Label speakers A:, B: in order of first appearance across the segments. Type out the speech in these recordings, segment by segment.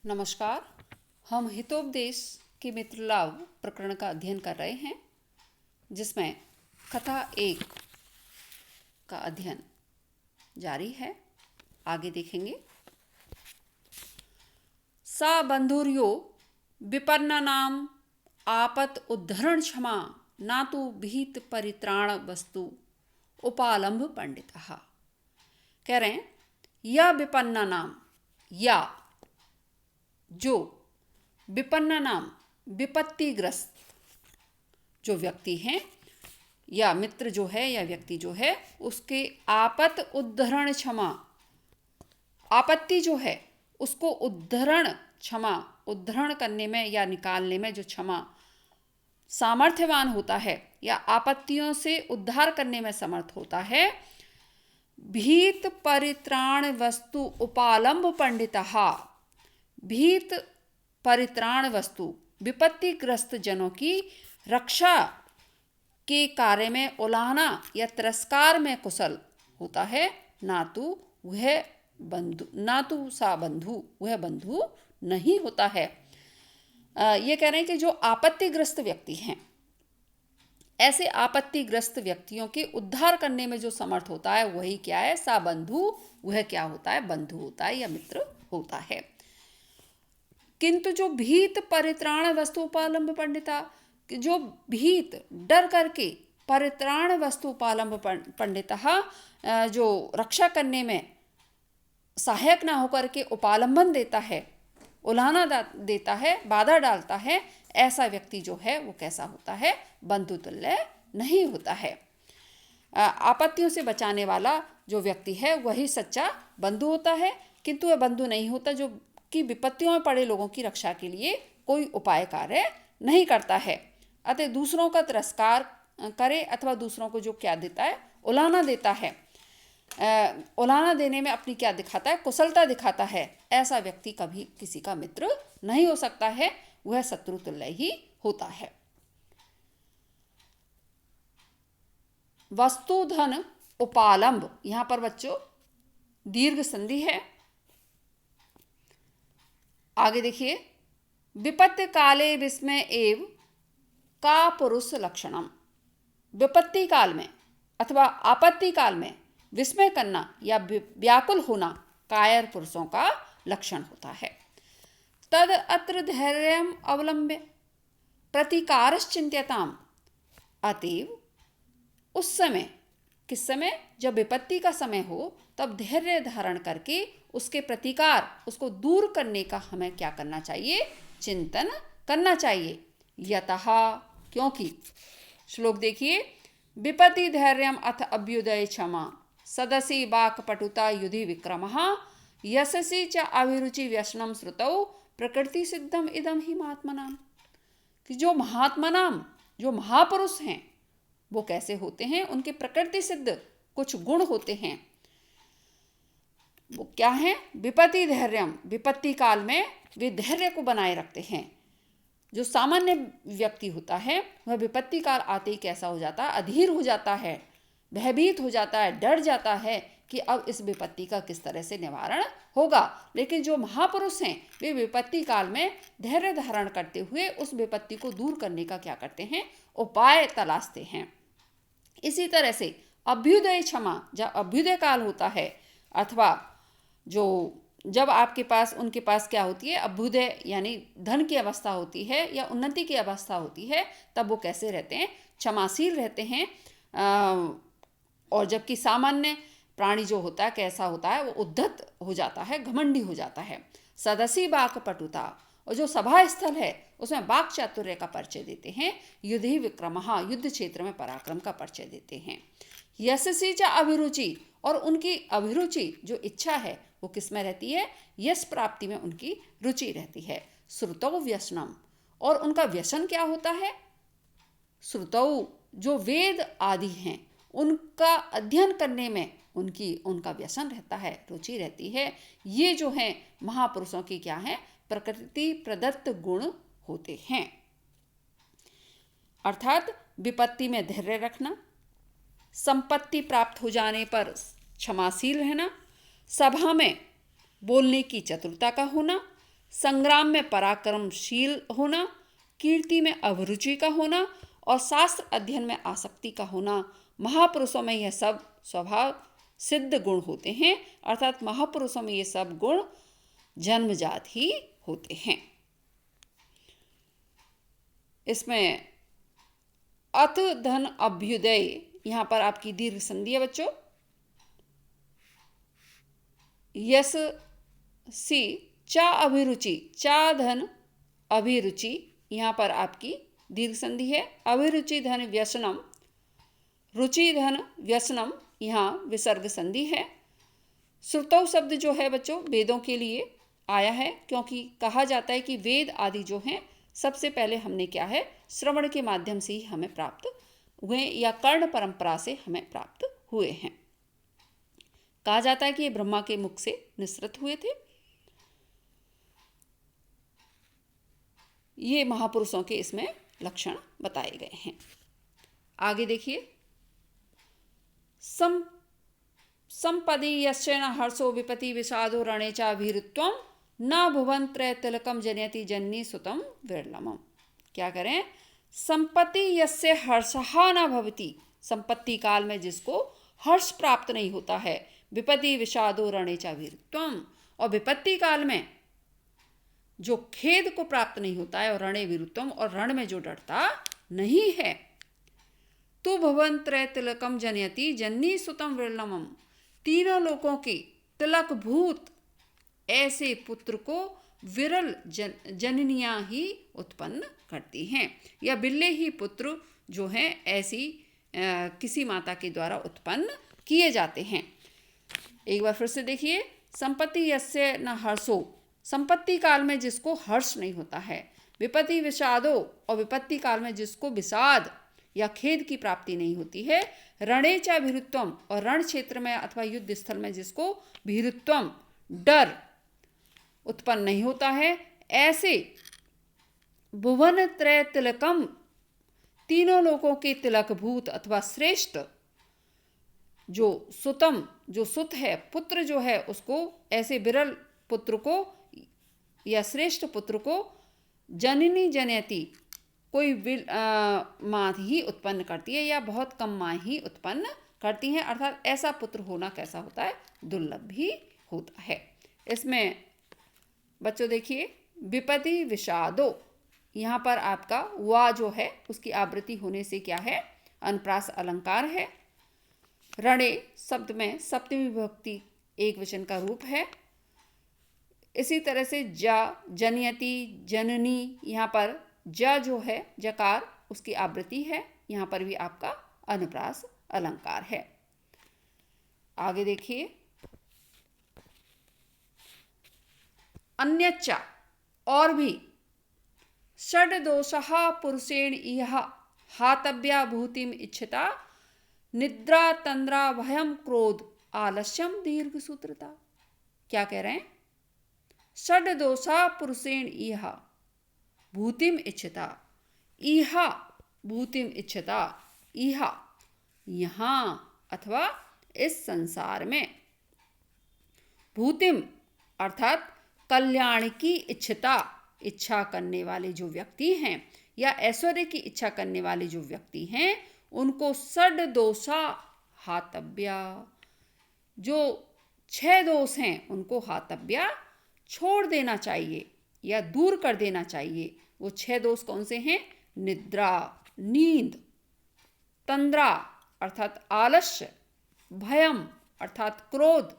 A: नमस्कार। हम हितोपदेश के मित्रलाभ प्रकरण का अध्ययन कर रहे हैं, जिसमें कथा 1 का अध्ययन जारी है। आगे देखेंगे। सा बंधुर्यो विपन्नानाम आपत उद्धरण क्षमा नातु भीत परित्राण वस्तु उपालंब पंडितः। कह रहे हैं या विपन्ना नाम, या जो विपन्ना नाम विपत्तिग्रस्त जो व्यक्ति हैं या मित्र जो है या व्यक्ति जो है, उसके आपत उद्धरण क्षमा, आपत्ति जो है उसको उद्धरण करने में या निकालने में जो क्षमा सामर्थ्यवान होता है या आपत्तियों से उद्धार करने में समर्थ होता है, भीत परित्राण वस्तु उपालंब पंडितः। भीत परित्राण वस्तु विपत्तिग्रस्त जनों की रक्षा के कार्य में उलाहना या तिरस्कार में कुशल होता है, ना तो सा बंधु, वह बंधु नहीं होता है। ये कह रहे हैं कि जो आपत्तिग्रस्त व्यक्ति हैं, ऐसे आपत्तिग्रस्त व्यक्तियों के उद्धार करने में जो समर्थ होता है वही क्या है, सा बंधु, वह क्या होता है, बंधु होता है या मित्र होता है। किंतु जो भीत परित्राण वस्तु उपालंब पंडिता, जो भीत डर करके परित्राण वस्तु उपालंब पंडिता, जो रक्षा करने में सहायक ना होकर के उपालंबन देता है, उलाहना देता है, बाधा डालता है, ऐसा व्यक्ति जो है वो कैसा होता है, बंधु तुल्य नहीं होता है। आपत्तियों से बचाने वाला जो व्यक्ति है वही सच्चा बंधु होता है, किंतु वह बंधु नहीं होता जो कि विपत्तियों में पड़े लोगों की रक्षा के लिए कोई उपाय कार्य नहीं करता है। अतः दूसरों का तिरस्कार करे अथवा दूसरों को जो क्या देता है, उलाहना देता है, उलाहना देने में अपनी क्या दिखाता है, कुशलता दिखाता है, ऐसा व्यक्ति कभी किसी का मित्र नहीं हो सकता है, वह शत्रु तुल्य ही होता है। वस्तु धन उपालंब, यहां पर बच्चों दीर्घ संधि है। आगे देखिए, विपत्ति काले विस्मय एव का पुरुष लक्षणम। विपत्ति काल में अथवा आपत्ति काल में विस्मय करना या व्याकुल होना कायर पुरुषों का लक्षण होता है। तद अत्र धैर्यम अवलंब्य प्रतिकारश्चिंत्यताम। अतएव उस समय, किस समय, जब विपत्ति का समय हो, तब धैर्य धारण करके उसके प्रतिकार, उसको दूर करने का हमें क्या करना चाहिए, चिंतन करना चाहिए। यतः, क्योंकि, श्लोक देखिए, विपत्ति धैर्यम अथ अभ्युदय क्षमा सदसी वाक् पटुता युधि विक्रमः यशसि च अभिरुचि व्यसनम श्रुतौ प्रकृति सिद्धम इदम ही महात्मनाम। कि जो महात्मनाम, जो महापुरुष हैं, वो कैसे होते हैं, उनके प्रकृति सिद्ध कुछ गुण होते हैं। वो क्या है, विपत्ति धैर्यम, विपत्ति काल में वे धैर्य को बनाए रखते हैं। जो सामान्य व्यक्ति होता है वह विपत्ति काल आते ही कैसा हो जाता है, अधीर हो जाता है, भयभीत हो जाता है, डर जाता है कि अब इस विपत्ति का किस तरह से निवारण होगा। लेकिन जो महापुरुष हैं वे विपत्ति काल में धैर्य धारण करते हुए उस विपत्ति को दूर करने का क्या करते हैं, उपाय तलाशते हैं। इसी तरह से अभ्युदय क्षमा, जब अभ्युदय काल होता है अथवा जो जब आपके पास, उनके पास क्या होती है, अभ्युदय यानी धन की अवस्था होती है या उन्नति की अवस्था होती है, तब वो कैसे रहते हैं, क्षमाशील रहते हैं। और जबकि सामान्य प्राणी जो होता है कैसा होता है, वो उद्धत हो जाता है, घमंडी हो जाता है। सदसी वाक् पटुता, और जो सभा स्थल है उसमें वाक् चातुर्य का परिचय देते हैं। युधि विक्रमः, युद्ध क्षेत्र में पराक्रम का परिचय देते हैं। यशसि च अभिरुचि, और उनकी अभिरुचि जो इच्छा है वो किस में रहती है, यश प्राप्ति में उनकी रुचि रहती है। श्रुतौ व्यसनम, और उनका व्यसन क्या होता है, श्रुतौ, जो वेद आदि हैं उनका अध्ययन करने में उनका व्यसन रहता है, रुचि रहती है। ये जो हैं महापुरुषों की क्या है, प्रकृति प्रदत्त गुण होते हैं। अर्थात विपत्ति में धैर्य रखना, संपत्ति प्राप्त हो जाने पर क्षमाशील रहना, सभा में बोलने की चतुरता का होना, संग्राम में पराक्रमशील होना, कीर्ति में अभिरुचि का होना और शास्त्र अध्ययन में आसक्ति का होना। महापुरुषों में यह सब स्वभाव सिद्ध गुण होते हैं, अर्थात महापुरुषों में ये सब गुण जन्मजात ही होते हैं। इसमें अथ धन अभ्युदय, यहाँ पर आपकी दीर्घ संधि है बच्चों। यस सी चा अभिरुचि, चा धन अभिरुचि, यहाँ पर आपकी दीर्घ संधि है। अभिरुचि धन व्यसनम, रुचि धन व्यसनम, यहाँ विसर्ग संधि है। श्रुतौ शब्द जो है बच्चों वेदों के लिए आया है, क्योंकि कहा जाता है कि वेद आदि जो हैं सबसे पहले हमने क्या है श्रवण के माध्यम से ही हमें प्राप्त हुए या कर्ण परंपरा से हमें प्राप्त हुए हैं। कहा जाता है कि ये ब्रह्मा के मुख से निसृत हुए थे। ये महापुरुषों के इसमें लक्षण बताए गए हैं। आगे देखिए, संपदि यस्य न हर्षो विपति विषादो रणे च भीरुत्वम न भुवन त्रय तिलकम जनयति जननी सुतम विरलमम। क्या करें? संपत्ति यस्य हर्षहा न भवति, संपत्ति काल में जिसको हर्ष प्राप्त नहीं होता है, विपति विषादो रणे च भीरुत्वम, और विपत्ति काल में जो खेद को प्राप्त नहीं होता है, और रणे विरुत्तम, और रण में जो डरता नहीं है, तो भुवन त्रय तिलकम जनयति जननी सुतम विरलमम, तीनों लोगों के तिलक भूत ऐसे पुत्र को विरल जननियां ही उत्पन्न करती हैं, या बिल्ले ही पुत्र जो हैं ऐसी किसी माता के द्वारा उत्पन्न किए जाते हैं। एक बार फिर से देखिए, संपत्ति यस्य न हर्षो, संपत्ति काल में जिसको हर्ष नहीं होता है, विपत्ति विषादो, और विपत्ति काल में जिसको विषाद या खेद की प्राप्ति नहीं होती है, रणे च भीरुत्वम, और रण क्षेत्र में अथवा युद्ध स्थल में जिसको भीरुत्वम डर उत्पन्न नहीं होता है, ऐसे भुवन त्रय तिलकम, तीनों लोगों के तिलक भूत अथवा श्रेष्ठ जो सुतम, जो सुत है, पुत्र जो है, उसको ऐसे विरल पुत्र को या श्रेष्ठ पुत्र को जननी जनयति, कोई माँ ही उत्पन्न करती है या बहुत कम माँ ही उत्पन्न करती हैं, अर्थात ऐसा पुत्र होना कैसा होता है, दुर्लभ भी होता है। इसमें बच्चों देखिए, विपत्ति विषादो, यहाँ पर आपका वा जो है उसकी आवृत्ति होने से क्या है, अनुप्रास अलंकार है। रणे शब्द में सप्तमी विभक्ति एक वचन का रूप है। इसी तरह से जा, जनयति, जननी, यहाँ पर ज जो है जकार उसकी आवृत्ति है, यहाँ पर भी आपका अनुप्रास अलंकार है। आगे देखिए, अन्यच्च, और भी, षड दोषः पुरुषेण इह हातव्या भूतिम इच्छता, निद्रा तंद्रा भयम क्रोध आलस्यम दीर्घ सूत्रता। क्या कह रहे हैं? षड दोषा पुरुषेण इह भूतिम इच्छता, इह भूतिम इच्छता, इह यहाँ अथवा इस संसार में, भूतिम अर्थात कल्याण की इच्छता, इच्छा करने वाले जो व्यक्ति हैं या ऐश्वर्य की इच्छा करने वाले जो व्यक्ति हैं, उनको षड दोषा हातव्या, जो 6 दोष हैं उनको हातव्या छोड़ देना चाहिए या दूर कर देना चाहिए। वो 6 दोष कौन से हैं? निद्रा, नींद, तंद्रा अर्थात आलस्य, भयम अर्थात क्रोध,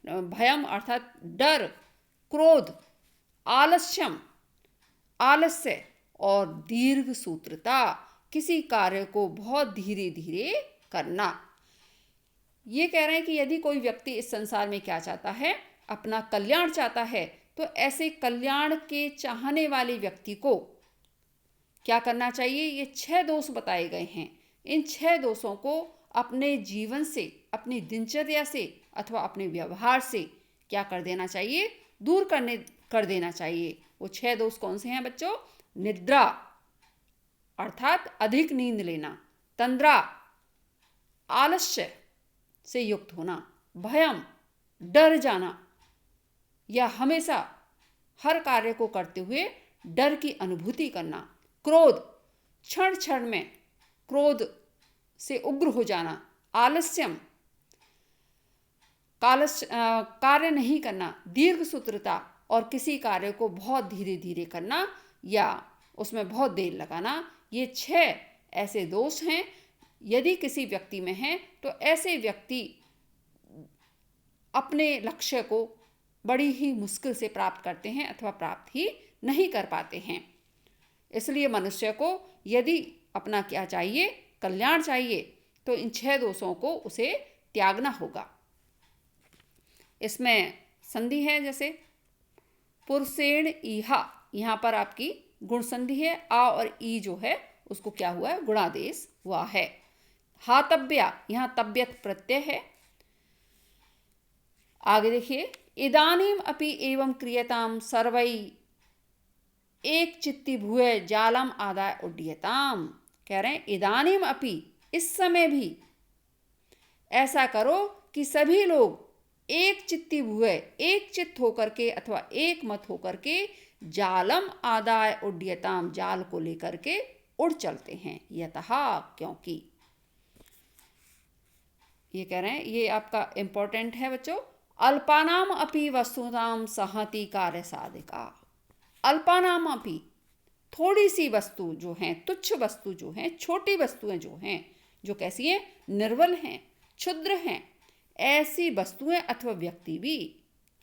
A: भयम अर्थात डर, क्रोध, आलस्यम आलस्य, और दीर्घ सूत्रता, किसी कार्य को बहुत धीरे धीरे करना। ये कह रहे हैं कि यदि कोई व्यक्ति इस संसार में क्या चाहता है, अपना कल्याण चाहता है, तो ऐसे कल्याण के चाहने वाले व्यक्ति को क्या करना चाहिए? ये 6 दोष बताए गए हैं। इन 6 दोषों को अपने जीवन से, अपनी दिनचर्या से अथवा अपने व्यवहार से क्या कर देना चाहिए? दूर कर देना चाहिए। वो 6 दोष कौन से हैं बच्चों? निद्रा अर्थात अधिक नींद लेना, तंद्रा आलस्य से युक्त होना, भयम डर जाना या हमेशा हर कार्य को करते हुए डर की अनुभूति करना। क्रोध, क्षण क्षण में क्रोध से उग्र हो जाना। आलस्यम, कार्य नहीं करना। दीर्घ सूत्रता और किसी कार्य को बहुत धीरे धीरे करना या उसमें बहुत देर लगाना। ये 6 ऐसे दोष हैं, यदि किसी व्यक्ति में हैं तो ऐसे व्यक्ति अपने लक्ष्य को बड़ी ही मुश्किल से प्राप्त करते हैं अथवा प्राप्त ही नहीं कर पाते हैं। इसलिए मनुष्य को यदि अपना क्या चाहिए, कल्याण चाहिए, तो इन 6 दोषों को उसे त्यागना होगा। इसमें संधि है, जैसे पुरुषेण इहा, यहाँ पर आपकी गुण संधि है। आ और ई जो है उसको क्या हुआ है, गुणादेश हुआ है। हातव्या, यहाँ तब्यत प्रत्यय है। आगे देखिए, इदानीम अपि एवं क्रियताम सर्वै एक चित्ती भूय जालम आदाय उड्डीयताम। कह रहे हैं इदानीम अपि, इस समय भी ऐसा करो कि सभी लोग एक चित्ती भूय, एक चित्त होकर के अथवा एक मत होकर के जालम आदाय उड्डीयताम, जाल को लेकर के उड़ चलते हैं। यतः, क्योंकि, ये कह रहे हैं, ये आपका इंपॉर्टेंट है बच्चों। अल्पानाम अपि वस्तुनाम सहति कार्य साधिका। अल्पानाम अपि, थोड़ी सी वस्तु जो हैं, तुच्छ वस्तु जो हैं, छोटी वस्तुएं जो हैं, जो कैसी हैं, निर्बल हैं, क्षुद्र हैं, ऐसी वस्तुएं अथवा व्यक्ति भी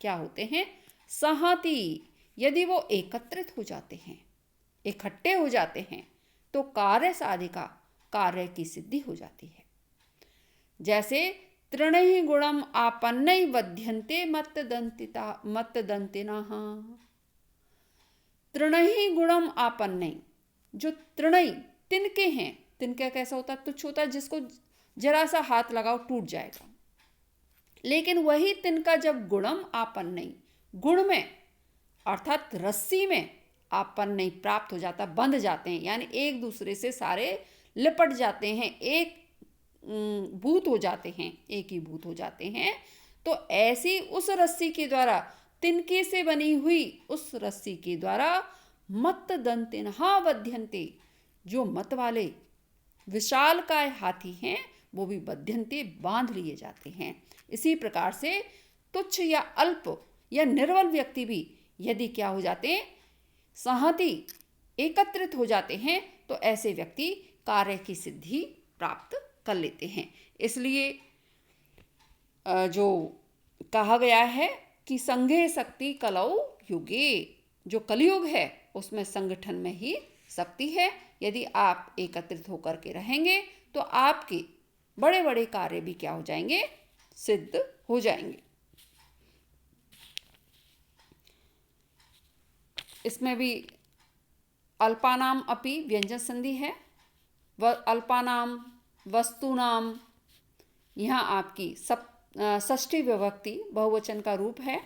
A: क्या होते हैं, सहति, यदि वो एकत्रित हो जाते हैं, इकट्ठे हो जाते हैं, तो कार्य साधिका, कार्य की सिद्धि हो जाती है। जैसे तृणहि गुणम आपन्नै बध्यन्ते मत्तदन्तिनः। तृणहि गुणम आपन्नै, जो तृणई, तिनके हैं, तिनका कैसा होता है, तुच्छ होता है, जिसको जरा सा हाथ लगाओ टूट जाएगा। लेकिन वही तिनका जब गुणम आपन्नै, गुण में अर्थात रस्सी में आपन्नै प्राप्त हो जाता, बंध जाते हैं, यानी एक दूसरे से सारे लिपट जाते हैं, एक भूत हो जाते हैं, एक ही भूत हो जाते हैं। तो ऐसी उस रस्सी के द्वारा, तिनके से बनी हुई उस रस्सी के द्वारा मत्त दंतिनहा बध्यन्ते, जो मत वाले विशालकाय हाथी हैं वो भी बध्यन्ते, बांध लिए जाते हैं। इसी प्रकार से तुच्छ या अल्प या निर्बल व्यक्ति भी यदि क्या हो जाते हैं, सहति, एकत्रित हो जाते हैं, तो ऐसे व्यक्ति कार्य की सिद्धि प्राप्त कर लेते हैं। इसलिए जो कहा गया है कि संघे शक्ति कलौ युगे, जो कलयुग है उसमें संगठन में ही शक्ति है। यदि आप एकत्रित होकर के रहेंगे तो आपके बड़े बड़े कार्य भी क्या हो जाएंगे, सिद्ध हो जाएंगे। इसमें भी अल्पानाम अपि व्यंजन संधि है। अल्पानाम, वस्तुनाम, यहाँ आपकी षष्ठी विभक्ति बहुवचन का रूप है।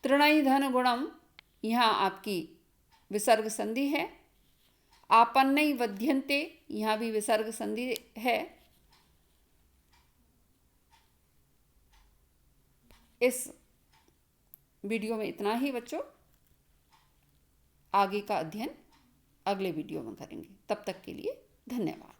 A: तृणई धन गुणम, यहाँ आपकी विसर्ग संधि है। आपन्नै बध्यन्ते, यहाँ भी विसर्ग संधि है। इस वीडियो में इतना ही बच्चों, आगे का अध्ययन अगले वीडियो में करेंगे। तब तक के लिए धन्यवाद।